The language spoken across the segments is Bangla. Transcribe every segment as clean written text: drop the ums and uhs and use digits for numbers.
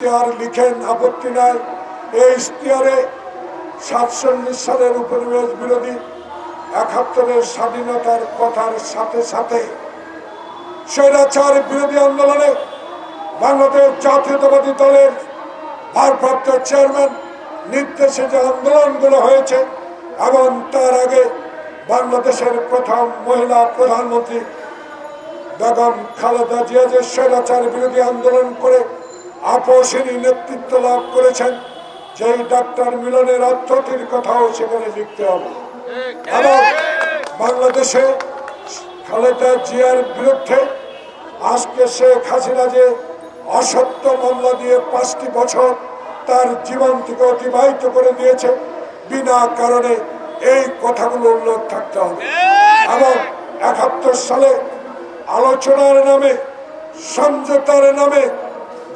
ইশতেহার লিখেন, আপত্তি নাই। এই ইশতেহারে 47 সালের উপনিবেশ বিরোধী 71-এর স্বাধীনতার কথার সাথে সাথে স্বৈরাচার বিরোধী আন্দোলনে বাংলাদেশ জাতীয়তাবাদী দলের ভারপ্রাপ্ত চেয়ারম্যান নির্দেশে যে আন্দোলনগুলো হয়েছে এবং তার আগে বাংলাদেশের প্রথম মহিলা প্রধানমন্ত্রী বেগম খালেদা জিয়া যে স্বৈরাচার বিরোধী আন্দোলন করে আপোষহীন নেতৃত্ব লাভ করেছেন, যেই ডাক্তার মিলনের আত্মহত্যার কথাও সেখানে লিখতে হবে। এবং বাংলাদেশে খালেদা জিয়ার বিরুদ্ধে আজকে শেখ হাসিনা যে অসত্য মামলা দিয়ে 5টি বছর তার জীবন থেকে অতিবাহিত করে দিয়েছে, বিনা কারণে এই কথাগুলো উল্লেখ থাকতে হবে। এবং 71 সালে আলোচনার নামে, সমঝোতার নামে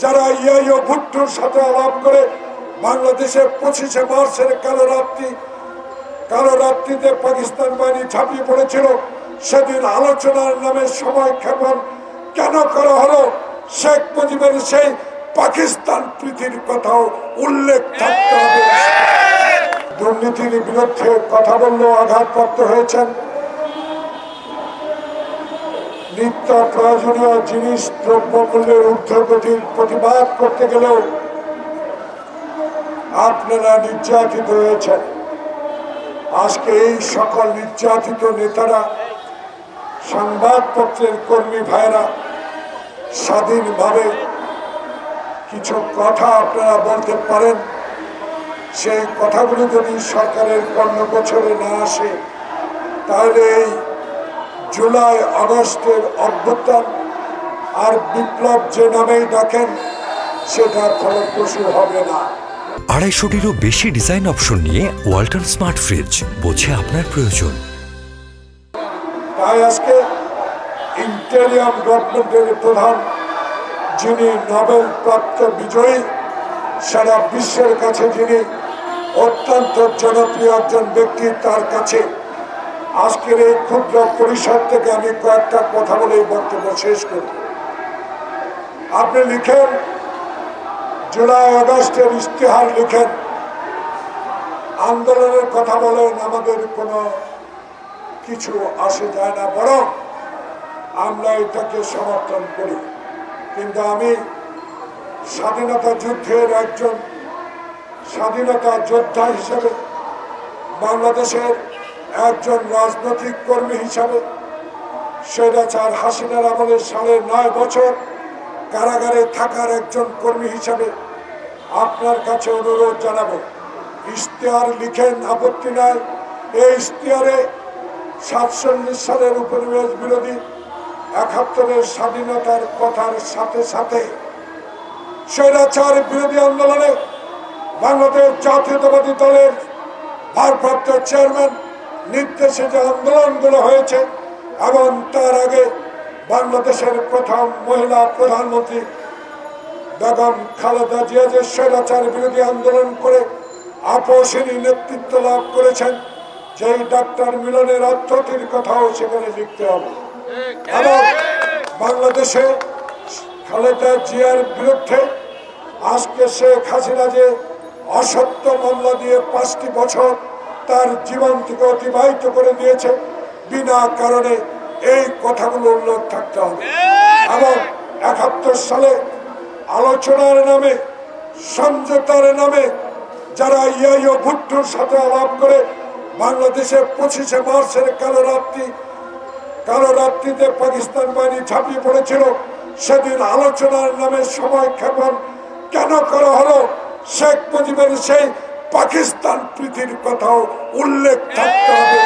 যারা ইয়াইয়া ভুট্টোর সাথে আলাপ করে বাংলাদেশে 25শে মার্চের কালো রাত্রিতে পাকিস্তান বাহিনী ঝাঁপিয়ে পড়েছিল, সেদিন আলোচনার নামে সময় ক্ষেপণ কেন করা হলো? শেখ মুজিবের সেই পাকিস্তান প্রীতির কথাও উল্লেখ থাকতে হবে। দুর্নীতির বিরুদ্ধে কথা বললেও আঘাতপ্রাপ্ত হয়েছেন। নিত্য প্রয়োজনীয় জিনিস দ্রব্যমূল্যের ঊর্ধ্বগতির প্রতিবাদ করতে গেলেও আপনারা নির্যাতিত হয়েছেন। আজকে এই সকল নির্যাতিত নেতারা, সংবাদপত্রের কর্মী ভাইরা স্বাধীনভাবে কিছু কথা আপনারা বলতে পারেন। সেই কথাগুলো যদি সরকারের কর্ণগোচরে না আসে, তাহলে এই জুলাই আগস্টের অভ্যুত্থান আর বিপ্লব যে নামেই ডাকেন, সেটা ফলপ্রসূ হবে না। 250-টিরও বেশি ডিজাইন অপশন নিয়ে ওয়ালটন স্মার্ট ফ্রিজ, বোঝে আপনার প্রয়োজন। তাই আজকে ইন্টেরিয়াম গভর্নমেন্টের প্রধান, যিনি নোবেল প্রাপ্ত বিজয়ী, সারা বিশ্বের কাছে যিনি অত্যন্ত জনপ্রিয় একজন ব্যক্তি, তার কাছে আজকের এই ক্ষুদ্র পরিষদ থেকে আমি কয়েকটা কথা বলে এই বক্তব্য শেষ করি। আপনি লিখেন, জুলাই আগস্টের ইশতেহার লিখেন, আন্দোলনের কথা বলেন, আমাদের কোনো কিছু আসে যায় না, বরং আমরা এটাকে সমর্থন করি। কিন্তু আমি স্বাধীনতা যুদ্ধের একজন স্বাধীনতা যোদ্ধা হিসাবে, বাংলাদেশের একজন রাজনৈতিক কর্মী হিসাবে, স্বৈরাচার হাসিনার আমলে 9.5 বছর কারাগারে থাকার একজন কর্মী হিসাবে আপনার কাছে অনুরোধ জানাবো, ইশতেহার লিখেন, আপত্তি নাই। এই ইশতেহারে 47 সালের উপনিবেশ বিরোধী 71-এর স্বাধীনতার কথার সাথে সাথে স্বৈরাচার বিরোধী আন্দোলনে বাংলাদেশ জাতীয়তাবাদী দলের ভারপ্রাপ্ত চেয়ারম্যান নির্দেশে যে আন্দোলনগুলো হয়েছে এবং তার আগে বাংলাদেশের প্রথম মহিলা প্রধানমন্ত্রী বেগম খালেদা জিয়া যে স্বৈরাচার বিরোধী আন্দোলন করে আপোষহীন নেতৃত্ব লাভ করেছেন, যেই ডাক্তার মিলনের আত্মহত্যার কথাও সেখানে লিখতে হবে। এবং বাংলাদেশে খালেদা জিয়ার বিরুদ্ধে আজকে শেখ হাসিনা যে অসত্য মামলা দিয়ে 5টি বছর তার জীবন থেকে অতিবাহিত করে দিয়েছে, বিনা কারণে এই কথাগুলো উল্লেখ থাকতে হবে। এবং 71 সালে আলোচনার নামে, সমঝোতার নামে যারা ইয়াইয়া ভুট্টোর সাথে আলাপ করে বাংলাদেশে 25শে মার্চের কালো রাত্রিতে পাকিস্তান বাহিনী ঝাঁপিয়ে পড়েছিল, সেদিন আলোচনার নামে সময় ক্ষেপণ কেন করা হলো? শেখ মুজিবের সেই পাকিস্তান প্রীতির কথাও উল্লেখ থাকতে হবে।